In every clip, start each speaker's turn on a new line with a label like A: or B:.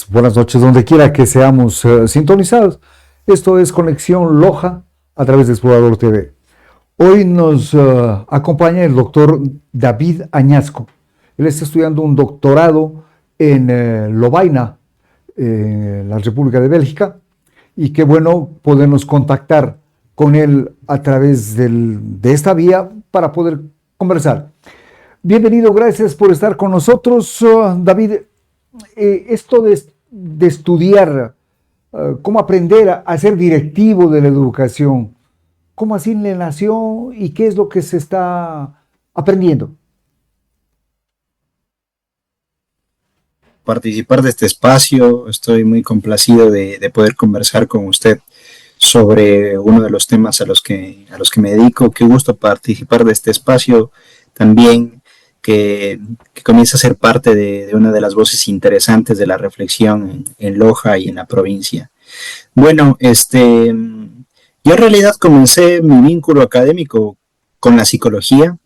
A: Buenas noches, donde quiera que seamos sintonizados. Esto es Conexión Loja a través de Explorador TV. Hoy nos acompaña el doctor David Añasco. Él está estudiando un doctorado en Lovaina, en la República de Bélgica, y qué bueno podernos contactar con él a través de esta vía para poder conversar. Bienvenido, gracias por estar con nosotros, David. Esto de estudiar, cómo aprender a ser directivo de la educación, ¿cómo así le nació y qué es lo que se está aprendiendo?
B: Participar de este espacio, estoy muy complacido de poder conversar con usted sobre uno de los temas a los que me dedico. Qué gusto participar de este espacio también, que comienza a ser parte de una de las voces interesantes de la reflexión en Loja y en la provincia. Bueno, yo en realidad comencé mi vínculo académico con la psicología,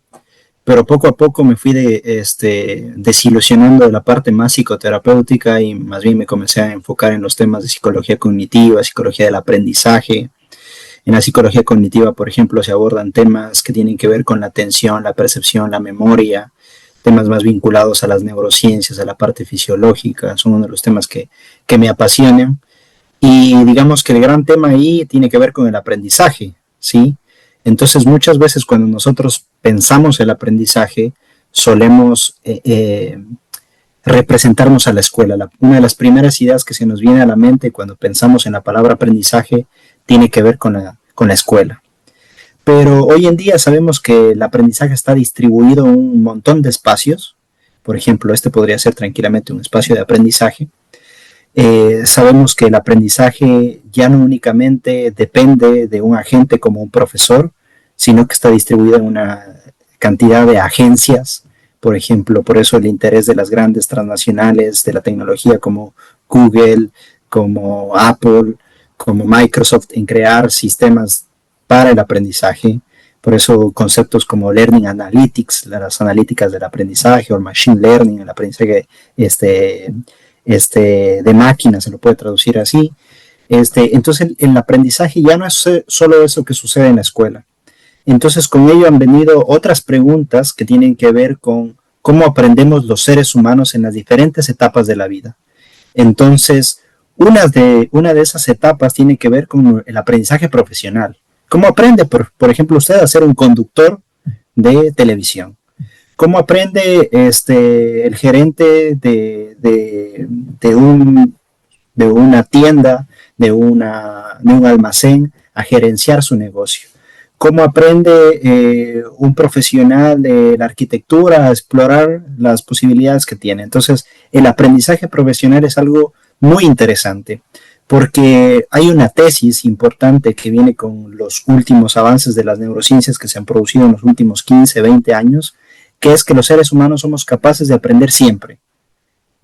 B: pero poco a poco me fui desilusionando de la parte más psicoterapéutica y más bien me comencé a enfocar en los temas de psicología cognitiva, psicología del aprendizaje. En la psicología cognitiva, por ejemplo, se abordan temas que tienen que ver con la atención, la percepción, la memoria, temas más vinculados a las neurociencias, a la parte fisiológica, son uno de los temas que me apasionan. Y digamos que el gran tema ahí tiene que ver con el aprendizaje, ¿sí? Entonces, muchas veces cuando nosotros pensamos el aprendizaje, solemos representarnos a la escuela. Una de las primeras ideas que se nos viene a la mente cuando pensamos en la palabra aprendizaje tiene que ver con la escuela. Pero hoy en día sabemos que el aprendizaje está distribuido en un montón de espacios. Por ejemplo, este podría ser tranquilamente un espacio de aprendizaje. Sabemos que el aprendizaje ya no únicamente depende de un agente como un profesor, sino que está distribuido en una cantidad de agencias. Por ejemplo, por eso el interés de las grandes transnacionales de la tecnología como Google, como Apple, como Microsoft en crear sistemas para el aprendizaje. Por eso conceptos como Learning Analytics, las analíticas del aprendizaje, o Machine Learning, el aprendizaje de máquinas, se lo puede traducir así. Entonces el aprendizaje ya no es solo eso que sucede en la escuela. Entonces con ello han venido otras preguntas que tienen que ver con cómo aprendemos los seres humanos en las diferentes etapas de la vida. Entonces, una de esas etapas tiene que ver con el aprendizaje profesional. ¿Cómo aprende, por ejemplo, usted a ser un conductor de televisión? ¿Cómo aprende el gerente de una tienda, de un almacén, a gerenciar su negocio? ¿Cómo aprende un profesional de la arquitectura a explorar las posibilidades que tiene? Entonces, el aprendizaje profesional es algo muy interesante, porque hay una tesis importante que viene con los últimos avances de las neurociencias que se han producido en los últimos 15, 20 años, que es que los seres humanos somos capaces de aprender siempre,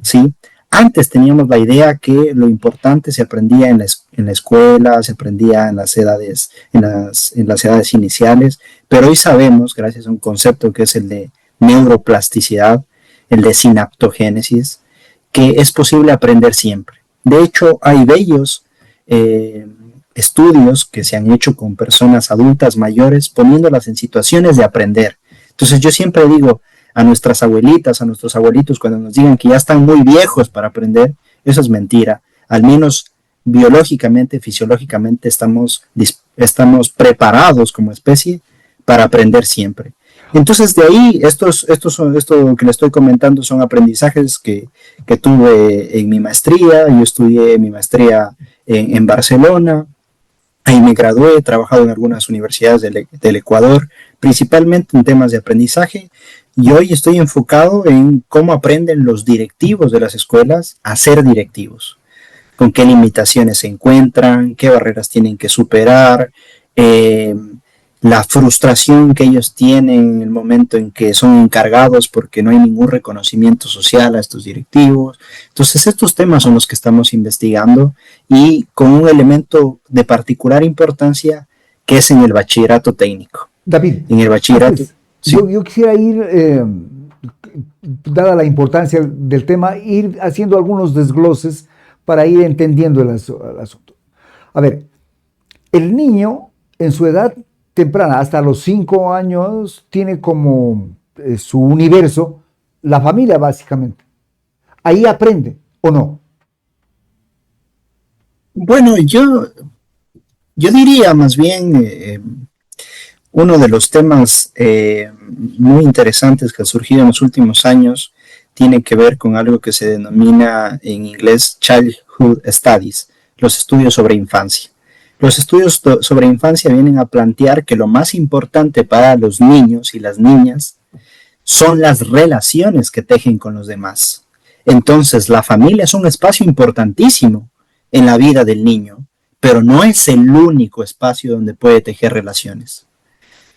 B: ¿sí? Antes teníamos la idea que lo importante se aprendía en la escuela, se aprendía en las edades iniciales, pero hoy sabemos, gracias a un concepto que es el de neuroplasticidad, el de sinaptogénesis, que es posible aprender siempre. De hecho, hay bellos estudios que se han hecho con personas adultas mayores poniéndolas en situaciones de aprender. Entonces yo siempre digo a nuestras abuelitas, a nuestros abuelitos, cuando nos digan que ya están muy viejos para aprender, eso es mentira. Al menos biológicamente, fisiológicamente estamos preparados como especie para aprender siempre. Entonces de ahí, esto que le estoy comentando son aprendizajes que tuve en mi maestría. Yo estudié mi maestría en Barcelona, ahí me gradué, he trabajado en algunas universidades del Ecuador, principalmente en temas de aprendizaje, y hoy estoy enfocado en cómo aprenden los directivos de las escuelas a ser directivos, con qué limitaciones se encuentran, qué barreras tienen que superar, la frustración que ellos tienen en el momento en que son encargados porque no hay ningún reconocimiento social a estos directivos. Entonces estos temas son los que estamos investigando y con un elemento de particular importancia que es en el bachillerato técnico.
A: David,
B: en el bachillerato,
A: sí. yo quisiera ir dada la importancia del tema, ir haciendo algunos desgloses para ir entendiendo el asunto. A ver, el niño en su edad temprana, hasta los 5 años, tiene como su universo la familia, básicamente. Ahí aprende, ¿o no?
B: Bueno, yo diría más bien uno de los temas muy interesantes que ha surgido en los últimos años tiene que ver con algo que se denomina en inglés Childhood Studies, los estudios sobre infancia. Los estudios sobre infancia vienen a plantear que lo más importante para los niños y las niñas son las relaciones que tejen con los demás. Entonces, la familia es un espacio importantísimo en la vida del niño, pero no es el único espacio donde puede tejer relaciones.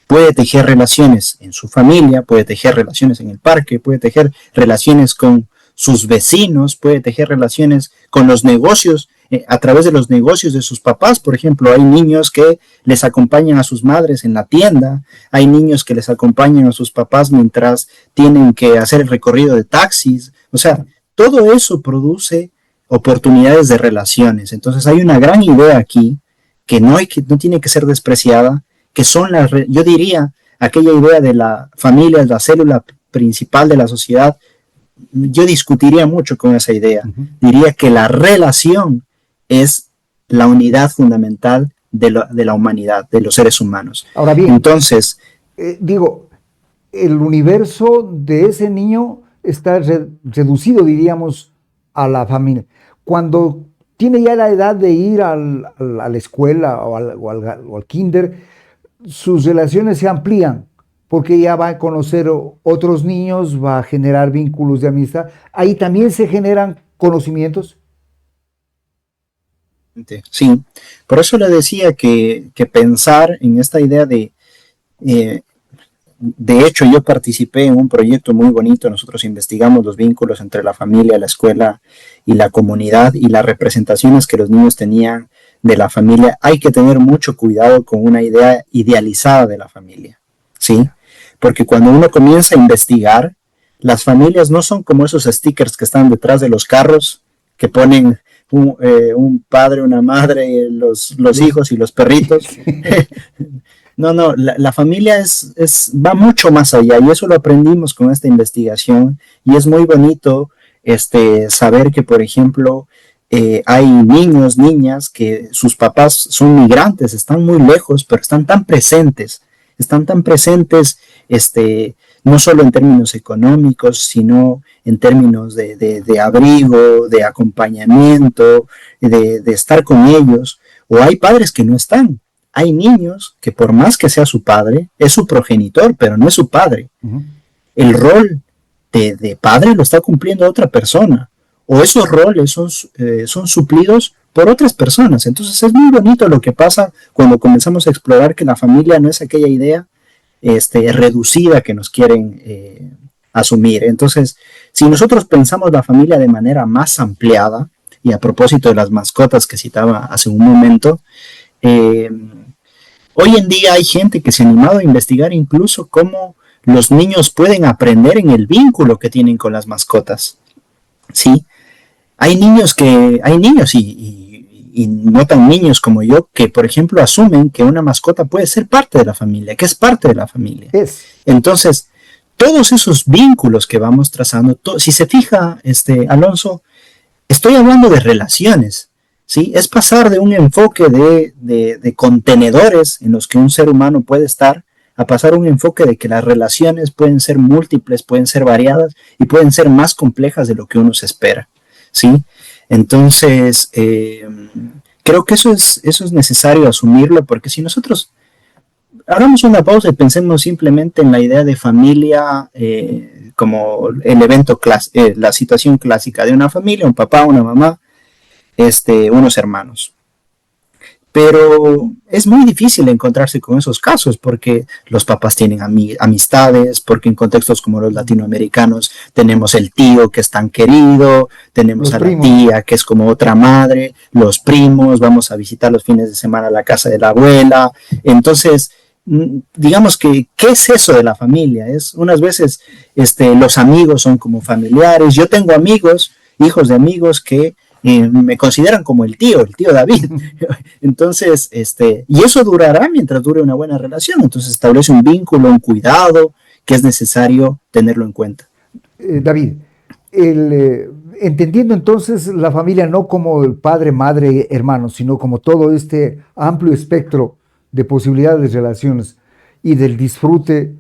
B: Puede tejer relaciones en su familia, puede tejer relaciones en el parque, puede tejer relaciones con sus vecinos, puede tejer relaciones con los negocios, a través de los negocios de sus papás. Por ejemplo, hay niños que les acompañan a sus madres en la tienda, hay niños que les acompañan a sus papás mientras tienen que hacer el recorrido de taxis. O sea, todo eso produce oportunidades de relaciones. Entonces hay una gran idea aquí que no tiene que ser despreciada, que son yo diría, aquella idea de la familia es la célula principal de la sociedad. Yo discutiría mucho con esa idea. Diría que la relación es la unidad fundamental de la humanidad, de los seres humanos.
A: Ahora bien,
B: entonces,
A: el universo de ese niño está reducido, diríamos, a la familia. Cuando tiene ya la edad de ir a la escuela o al kinder, sus relaciones se amplían, porque ya va a conocer otros niños, va a generar vínculos de amistad. Ahí también se generan conocimientos.
B: Sí, por eso le decía que pensar en esta idea de hecho, yo participé en un proyecto muy bonito. Nosotros investigamos los vínculos entre la familia, la escuela y la comunidad y las representaciones que los niños tenían de la familia. Hay que tener mucho cuidado con una idea idealizada de la familia, ¿sí? Porque cuando uno comienza a investigar, las familias no son como esos stickers que están detrás de los carros, que ponen un padre, una madre, los hijos y los perritos. No, la familia va mucho más allá, y eso lo aprendimos con esta investigación, y es muy bonito saber que, por ejemplo, hay niños, niñas que sus papás son migrantes, están muy lejos, pero están tan presentes, no solo en términos económicos, sino en términos de abrigo, de acompañamiento, de estar con ellos. O hay padres que no están. Hay niños que, por más que sea su padre, es su progenitor, pero no es su padre. El rol de padre lo está cumpliendo otra persona, o esos roles son suplidos por otras personas. Entonces es muy bonito lo que pasa cuando comenzamos a explorar que la familia no es aquella idea reducida que nos quieren asumir. Entonces, si nosotros pensamos la familia de manera más ampliada, y a propósito de las mascotas que citaba hace un momento, hoy en día hay gente que se ha animado a investigar incluso cómo los niños pueden aprender en el vínculo que tienen con las mascotas, ¿sí? Hay niños y no tan niños como yo que, por ejemplo, asumen que una mascota puede ser parte de la familia, que es parte de la familia. Entonces, todos esos vínculos que vamos trazando, si se fija, Alonso, estoy hablando de relaciones, ¿sí? Es pasar de un enfoque de contenedores en los que un ser humano puede estar, a pasar a un enfoque de que las relaciones pueden ser múltiples, pueden ser variadas y pueden ser más complejas de lo que uno se espera, ¿sí? Entonces, creo que eso es necesario asumirlo, porque si nosotros hagamos una pausa y pensemos simplemente en la idea de familia como el evento la situación clásica de una familia, un papá, una mamá, unos hermanos. Pero es muy difícil encontrarse con esos casos porque los papás tienen amistades, porque en contextos como los latinoamericanos tenemos el tío que es tan querido, tenemos a la tía que es como otra madre, los primos, vamos a visitar los fines de semana a la casa de la abuela. Entonces, digamos que, ¿qué es eso de la familia? Es unas veces los amigos son como familiares. Yo tengo amigos, hijos de amigos que me consideran como el tío David. Entonces, y eso durará mientras dure una buena relación. Entonces establece un vínculo, un cuidado que es necesario tenerlo en cuenta.
A: David, entendiendo entonces la familia no como el padre, madre, hermano, sino como todo este amplio espectro de posibilidades de relaciones y del disfrute,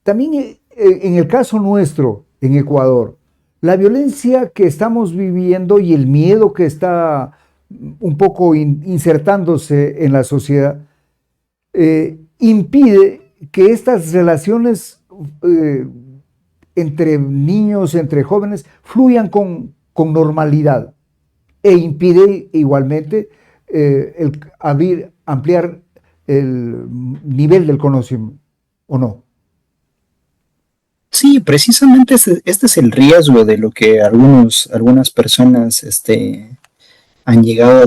A: también en el caso nuestro, en Ecuador, la violencia que estamos viviendo y el miedo que está un poco insertándose en la sociedad, impide que estas relaciones entre niños, entre jóvenes, fluyan con normalidad e impide igualmente ampliar el nivel del conocimiento, ¿o no?
B: Sí, precisamente este es el riesgo de lo que algunas personas han llegado a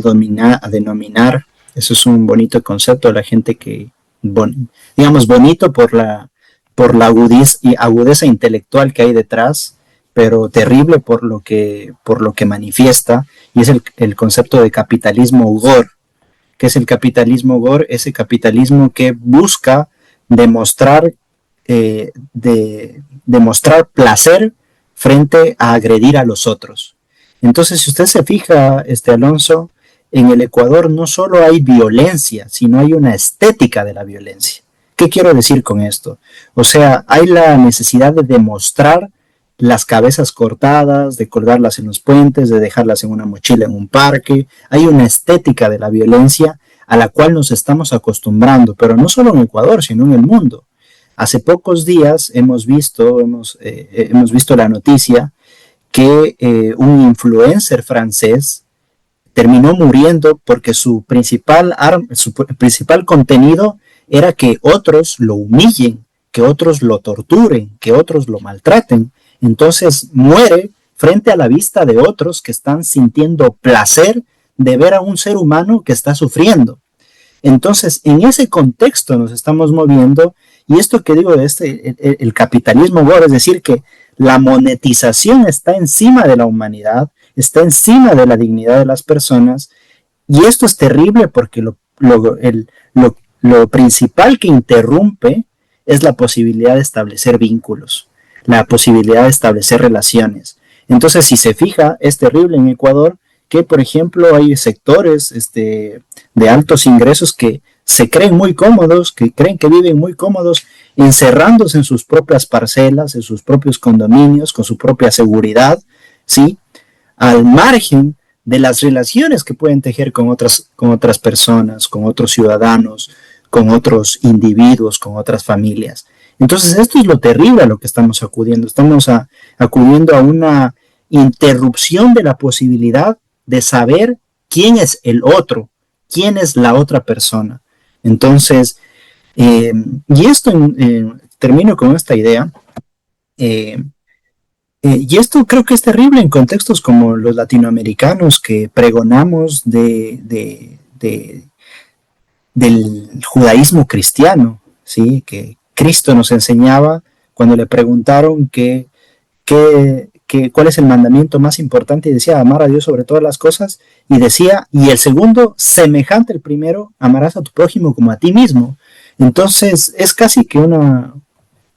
B: denominar. Eso es un bonito concepto, la gente que, digamos, bonito por la agudeza intelectual que hay detrás, pero terrible por lo que manifiesta, y es el concepto de capitalismo gore. ¿Qué es el capitalismo gore? Ese capitalismo que busca demostrar, demostrar placer frente a agredir a los otros. Entonces, si usted se fija, Alonso, en el Ecuador no solo hay violencia, sino hay una estética de la violencia. ¿Qué quiero decir con esto? O sea, hay la necesidad de demostrar las cabezas cortadas, de colgarlas en los puentes, de dejarlas en una mochila en un parque. Hay una estética de la violencia a la cual nos estamos acostumbrando, pero no solo en Ecuador, sino en el mundo. Hace pocos días hemos visto la noticia que un influencer francés terminó muriendo porque su principal contenido era que otros lo humillen, que otros lo torturen, que otros lo maltraten. Entonces muere frente a la vista de otros que están sintiendo placer de ver a un ser humano que está sufriendo. Entonces, en ese contexto nos estamos moviendo, y esto que digo de el capitalismo gore, es decir, que la monetización está encima de la humanidad, está encima de la dignidad de las personas, y esto es terrible porque lo principal que interrumpe es la posibilidad de establecer vínculos, la posibilidad de establecer relaciones. Entonces, si se fija, es terrible en Ecuador que, por ejemplo, hay sectores de altos ingresos que se creen muy cómodos, que creen que viven muy cómodos, encerrándose en sus propias parcelas, en sus propios condominios, con su propia seguridad, ¿sí? Al margen de las relaciones que pueden tejer con otras personas, con otros ciudadanos, con otros individuos, con otras familias. Entonces, esto es lo terrible a lo que estamos acudiendo. Estamos acudiendo a una interrupción de la posibilidad de saber quién es el otro, quién es la otra persona. Entonces, y esto, termino con esta idea, y esto creo que es terrible en contextos como los latinoamericanos que pregonamos del judaísmo cristiano, ¿sí? Que Cristo nos enseñaba cuando le preguntaron cuál es el mandamiento más importante, y decía amar a Dios sobre todas las cosas, y decía, y el segundo, semejante al primero, amarás a tu prójimo como a ti mismo. Entonces es casi que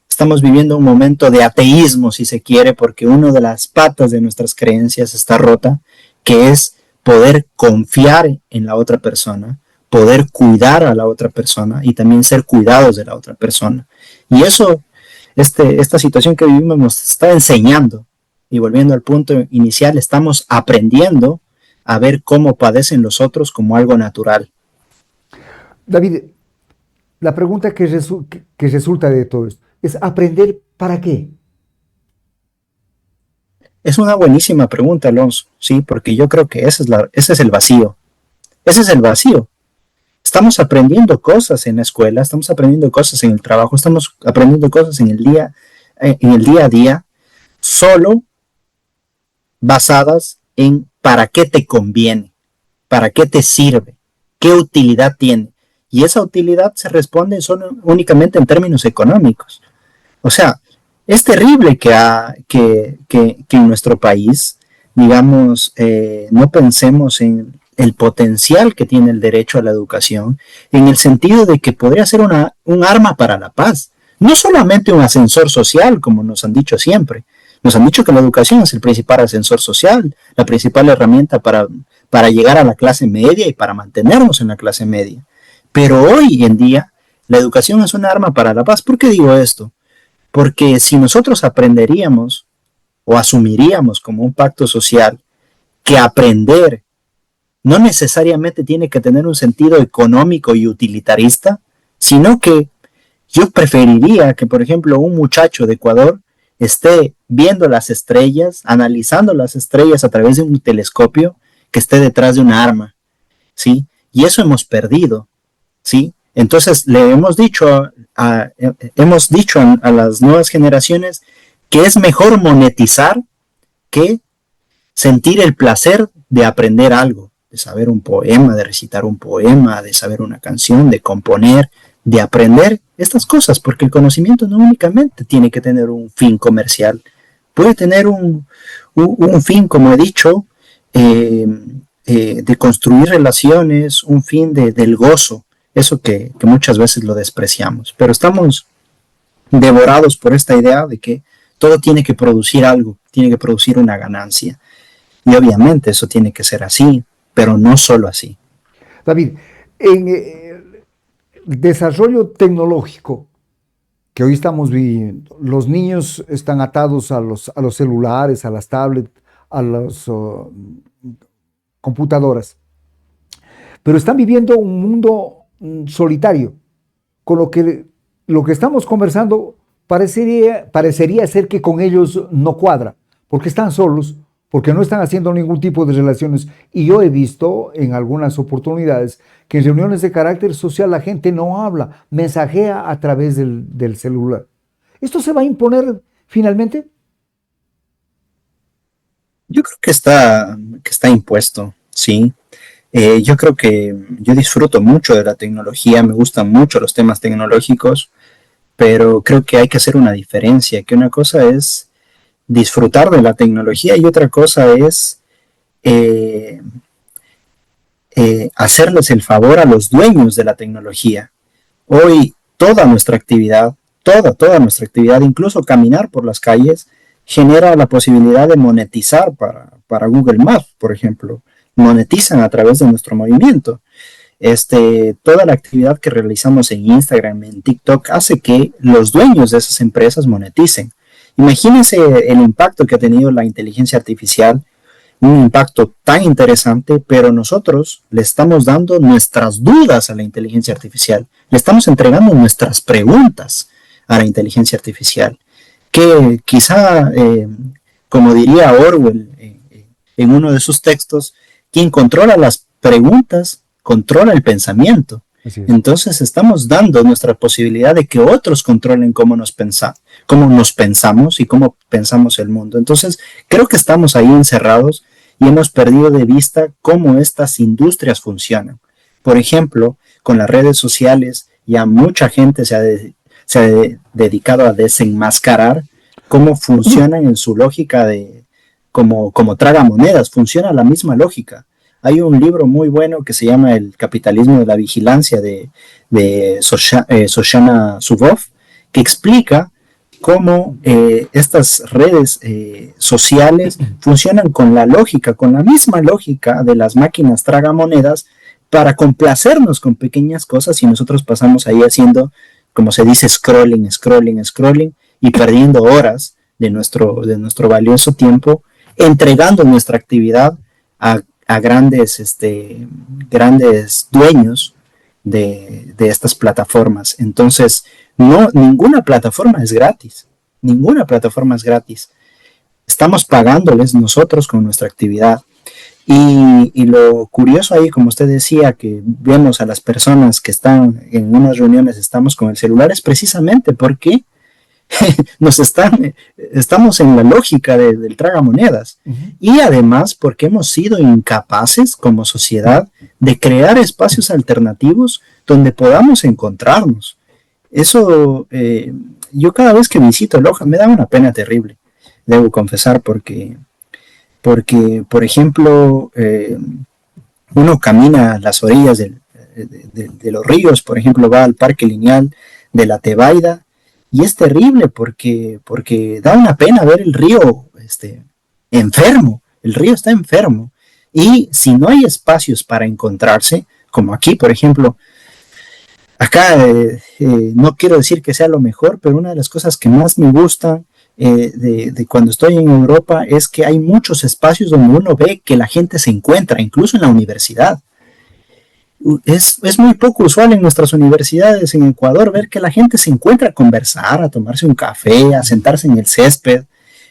B: estamos viviendo un momento de ateísmo, si se quiere, porque una de las patas de nuestras creencias está rota, que es poder confiar en la otra persona, poder cuidar a la otra persona y también ser cuidados de la otra persona. Y eso, esta situación que vivimos nos está enseñando. Y volviendo al punto inicial, estamos aprendiendo a ver cómo padecen los otros como algo natural.
A: David, la pregunta que resulta de todo esto es ¿aprender para qué?
B: Es una buenísima pregunta, Alonso, sí, porque yo creo que ese es el vacío. Ese es el vacío. Estamos aprendiendo cosas en la escuela, estamos aprendiendo cosas en el trabajo, estamos aprendiendo cosas en el día a día, solo basadas en para qué te conviene, para qué te sirve, qué utilidad tiene. y esa utilidad se responde solo, únicamente en términos económicos. O sea, es terrible que en nuestro país, digamos, no pensemos en el potencial que tiene el derecho a la educación, en el sentido de que podría ser un arma para la paz, no solamente un ascensor social, como nos han dicho siempre. Nos han dicho que la educación es el principal ascensor social, la principal herramienta para llegar a la clase media y para mantenernos en la clase media. Pero hoy en día, la educación es un arma para la paz. ¿Por qué digo esto? Porque si nosotros aprenderíamos o asumiríamos como un pacto social que aprender no necesariamente tiene que tener un sentido económico y utilitarista, sino que yo preferiría que, por ejemplo, un muchacho de Ecuador esté viendo las estrellas, analizando las estrellas a través de un telescopio, que esté detrás de una arma, ¿sí? Y eso hemos perdido, ¿sí? Entonces le hemos dicho a las nuevas generaciones que es mejor monetizar que sentir el placer de aprender algo, de saber un poema, de recitar un poema, de saber una canción, de componer, de aprender estas cosas, porque el conocimiento no únicamente tiene que tener un fin comercial, puede tener un fin, como he dicho, de construir relaciones, un fin del gozo, eso que muchas veces lo despreciamos, pero estamos devorados por esta idea de que todo tiene que producir algo, tiene que producir una ganancia, y obviamente eso tiene que ser así, pero no solo así.
A: David, en el desarrollo tecnológico que hoy estamos viviendo, los niños están atados a los celulares, a las tablets, a las computadoras, pero están viviendo un mundo solitario, con lo que estamos conversando parecería ser que con ellos no cuadra, porque están solos, porque no están haciendo ningún tipo de relaciones. Y yo he visto en algunas oportunidades que en reuniones de carácter social la gente no habla, mensajea a través del celular. ¿Esto se va a imponer finalmente?
B: Yo creo que está impuesto, sí. Yo creo que yo disfruto mucho de la tecnología, me gustan mucho los temas tecnológicos, pero creo que hay que hacer una diferencia, que una cosa es disfrutar de la tecnología y otra cosa es hacerles el favor a los dueños de la tecnología. Hoy toda nuestra actividad, toda nuestra actividad, incluso caminar por las calles, genera la posibilidad de monetizar para Google Maps, por ejemplo. Monetizan a través de nuestro movimiento. Toda la actividad que realizamos en Instagram, en TikTok, hace que los dueños de esas empresas moneticen. Imagínense el impacto que ha tenido la inteligencia artificial, un impacto tan interesante, pero nosotros le estamos dando nuestras dudas a la inteligencia artificial, le estamos entregando nuestras preguntas a la inteligencia artificial, que quizá, como diría Orwell en uno de sus textos, quien controla las preguntas controla el pensamiento. Entonces estamos dando nuestra posibilidad de que otros controlen cómo nos pensamos y cómo pensamos el mundo. Entonces creo que estamos ahí encerrados y hemos perdido de vista cómo estas industrias funcionan. Por ejemplo, con las redes sociales ya mucha gente se ha dedicado a desenmascarar cómo funcionan en su lógica como tragamonedas. Funciona la misma lógica. Hay un libro muy bueno que se llama El capitalismo de la vigilancia de Shoshana Zuboff, que explica cómo estas redes sociales funcionan con la misma lógica de las máquinas tragamonedas para complacernos con pequeñas cosas y nosotros pasamos ahí haciendo, como se dice, scrolling y perdiendo horas de nuestro valioso tiempo, entregando nuestra actividad a grandes dueños de estas plataformas. Entonces, ninguna plataforma es gratis. Estamos pagándoles nosotros con nuestra actividad. Y lo curioso ahí, como usted decía, que vemos a las personas que están en unas reuniones, estamos con el celular, es precisamente porque estamos en la lógica del tragamonedas. Y además porque hemos sido incapaces como sociedad de crear espacios alternativos donde podamos encontrarnos. Eso, yo cada vez que visito Loja me da una pena terrible, debo confesar, porque por ejemplo, uno camina a las orillas de los ríos, por ejemplo, va al Parque Lineal de la Tebaida, y es terrible porque da una pena ver el río enfermo, el río está enfermo, y si no hay espacios para encontrarse, como aquí, por ejemplo, acá no quiero decir que sea lo mejor, pero una de las cosas que más me gusta de cuando estoy en Europa es que hay muchos espacios donde uno ve que la gente se encuentra, incluso en la universidad. Es muy poco usual en nuestras universidades en Ecuador ver que la gente se encuentra a conversar, a tomarse un café, a sentarse en el césped.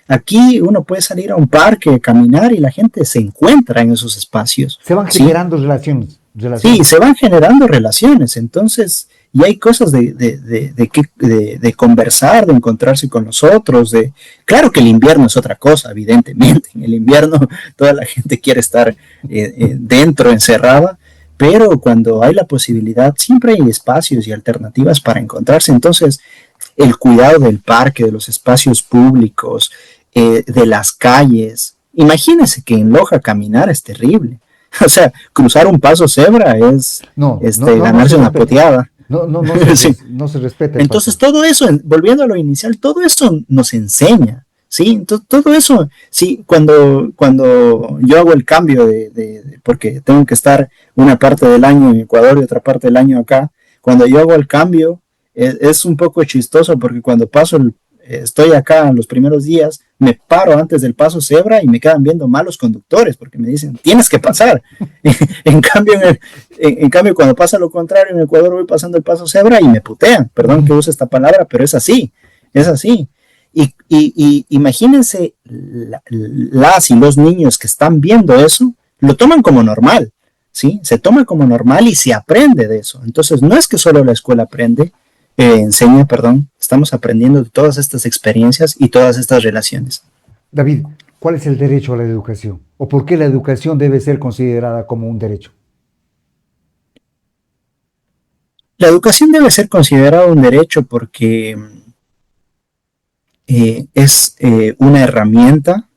B: Aquí uno puede salir a un parque, caminar y la gente se encuentra en esos espacios.
A: Se van generando relaciones.
B: Sí, se van generando relaciones, entonces, y hay cosas de conversar, de encontrarse con nosotros, claro que el invierno es otra cosa, evidentemente, en el invierno toda la gente quiere estar dentro, encerrada, pero cuando hay la posibilidad, siempre hay espacios y alternativas para encontrarse, entonces, el cuidado del parque, de los espacios públicos, de las calles, imagínense que en Loja caminar es terrible. O sea, cruzar un paso cebra es ganarse una poteada.
A: Sí. No se respeta.
B: Entonces, todo eso, volviendo a lo inicial, todo eso nos enseña, ¿sí? Entonces, todo eso, sí, cuando yo hago el cambio porque tengo que estar una parte del año en Ecuador y otra parte del año acá, cuando yo hago el cambio, es un poco chistoso porque cuando estoy acá en los primeros días, me paro antes del paso cebra y me quedan viendo mal los conductores porque me dicen, tienes que pasar. en cambio, cuando pasa lo contrario, en Ecuador voy pasando el paso cebra y me putean. Perdón que use esta palabra, pero es así. Y imagínense las y los niños que están viendo eso, lo toman como normal, ¿sí? Se toma como normal y se aprende de eso. Entonces, no es que solo la escuela enseña, estamos aprendiendo de todas estas experiencias y todas estas relaciones.
A: David, ¿cuál es el derecho a la educación? ¿O por qué la educación debe ser considerada como un derecho?
B: La educación debe ser considerada un derecho porque es una herramienta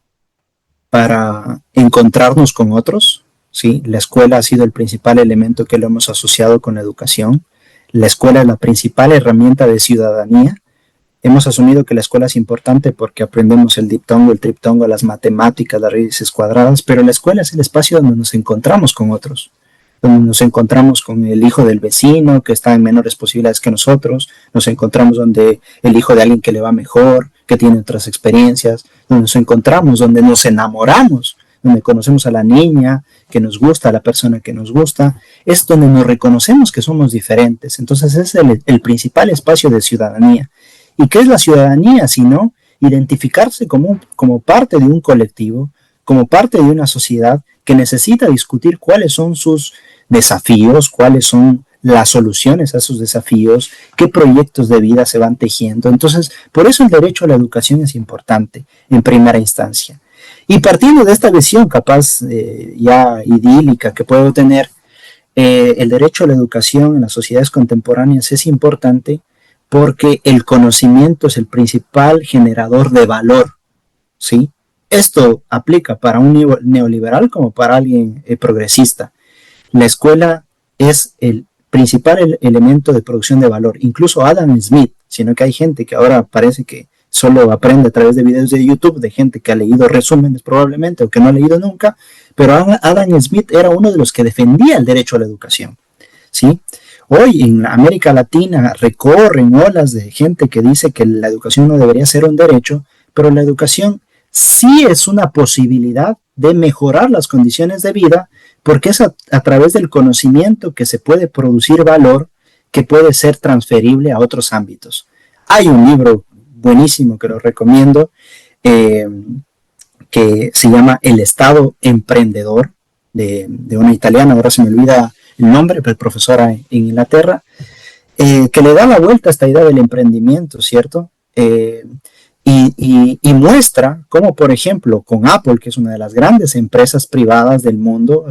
B: para encontrarnos con otros, ¿sí? La escuela ha sido el principal elemento que lo hemos asociado con la educación. La escuela es la principal herramienta de ciudadanía. Hemos asumido que la escuela es importante porque aprendemos el diptongo, el triptongo, las matemáticas, las raíces cuadradas, pero la escuela es el espacio donde nos encontramos con otros, donde nos encontramos con el hijo del vecino que está en menores posibilidades que nosotros, nos encontramos donde el hijo de alguien que le va mejor, que tiene otras experiencias, donde nos encontramos, donde nos enamoramos, donde conocemos a la niña que nos gusta, a la persona que nos gusta, es donde nos reconocemos que somos diferentes. Entonces es el principal espacio de ciudadanía. ¿Y qué es la ciudadanía? Sino identificarse como parte de un colectivo, como parte de una sociedad que necesita discutir cuáles son sus desafíos, cuáles son las soluciones a esos desafíos, qué proyectos de vida se van tejiendo. Entonces, por eso el derecho a la educación es importante en primera instancia. Y partiendo de esta visión capaz ya idílica que puedo tener, el derecho a la educación en las sociedades contemporáneas es importante porque el conocimiento es el principal generador de valor, ¿sí? Esto aplica para un neoliberal como para alguien progresista. La escuela es el principal elemento de producción de valor. Incluso Adam Smith, sino que hay gente que ahora parece que solo aprende a través de videos de YouTube, de gente que ha leído resúmenes probablemente o que no ha leído nunca, pero Adam Smith era uno de los que defendía el derecho a la educación, ¿sí? Hoy en América Latina recorren olas de gente que dice que la educación no debería ser un derecho, pero la educación sí es una posibilidad de mejorar las condiciones de vida porque es a través del conocimiento que se puede producir valor que puede ser transferible a otros ámbitos. Hay un libro buenísimo que lo recomiendo, que se llama El Estado Emprendedor, de una italiana, ahora se me olvida el nombre, pero profesora en Inglaterra, que le da la vuelta a esta idea del emprendimiento, ¿cierto? Y muestra cómo, por ejemplo, con Apple, que es una de las grandes empresas privadas del mundo,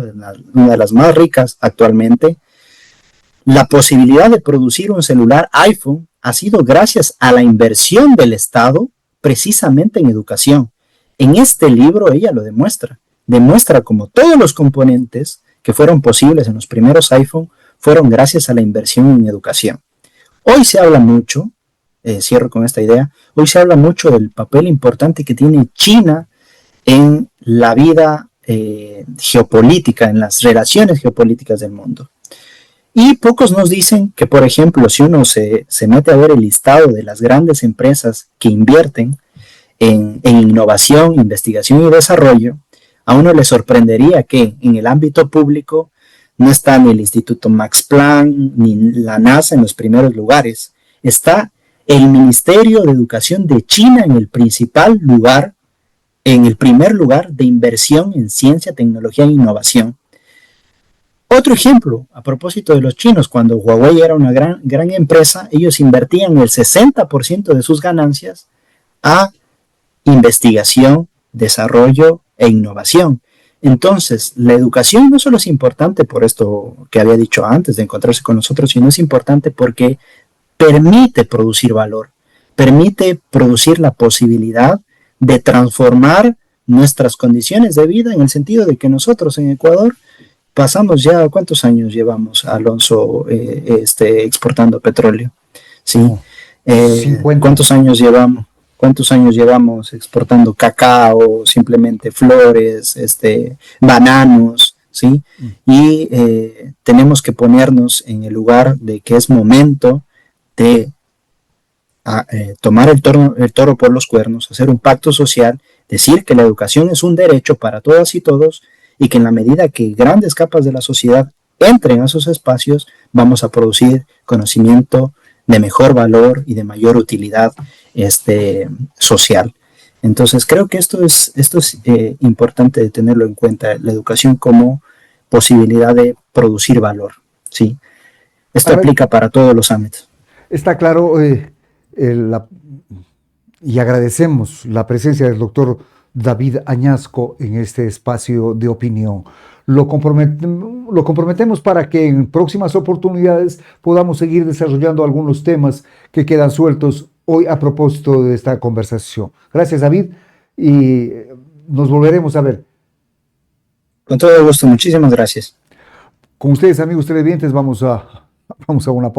B: una de las más ricas actualmente, La posibilidad de producir un celular iPhone ha sido gracias a la inversión del Estado precisamente en educación. En este libro ella lo demuestra. Demuestra como todos los componentes que fueron posibles en los primeros iPhone fueron gracias a la inversión en educación. Hoy se habla mucho, cierro con esta idea, hoy se habla mucho del papel importante que tiene China en la vida geopolítica, en las relaciones geopolíticas del mundo. Y pocos nos dicen que, por ejemplo, si uno se mete a ver el listado de las grandes empresas que invierten en innovación, investigación y desarrollo, a uno le sorprendería que en el ámbito público no está ni el Instituto Max Planck ni la NASA en los primeros lugares. Está el Ministerio de Educación de China en el principal lugar, en el primer lugar de inversión en ciencia, tecnología e innovación. Otro ejemplo, a propósito de los chinos, cuando Huawei era una gran empresa, ellos invertían el 60% de sus ganancias a investigación, desarrollo e innovación. Entonces, la educación no solo es importante por esto que había dicho antes de encontrarse con nosotros, sino es importante porque permite producir valor, permite producir la posibilidad de transformar nuestras condiciones de vida en el sentido de que nosotros en Ecuador pasamos ya, ¿cuántos años llevamos, Alonso, exportando petróleo? ¿Sí?
A: 50.
B: ¿Cuántos años llevamos? ¿Cuántos años llevamos exportando cacao, simplemente flores, bananos, ¿sí? Y tenemos que ponernos en el lugar de que es momento de tomar el toro por los cuernos, hacer un pacto social, decir que la educación es un derecho para todas y todos y que en la medida que grandes capas de la sociedad entren a esos espacios, vamos a producir conocimiento de mejor valor y de mayor utilidad social. Entonces creo que esto es importante de tenerlo en cuenta, la educación como posibilidad de producir valor, ¿sí? Esto aplica para todos los ámbitos.
A: Está claro, y agradecemos la presencia del doctor David Añasco en este espacio de opinión. Lo comprometemos para que en próximas oportunidades podamos seguir desarrollando algunos temas que quedan sueltos hoy a propósito de esta conversación. Gracias, David, y nos volveremos a ver.
B: Con todo gusto, muchísimas gracias.
A: Con ustedes, amigos televidentes, vamos a una pausa.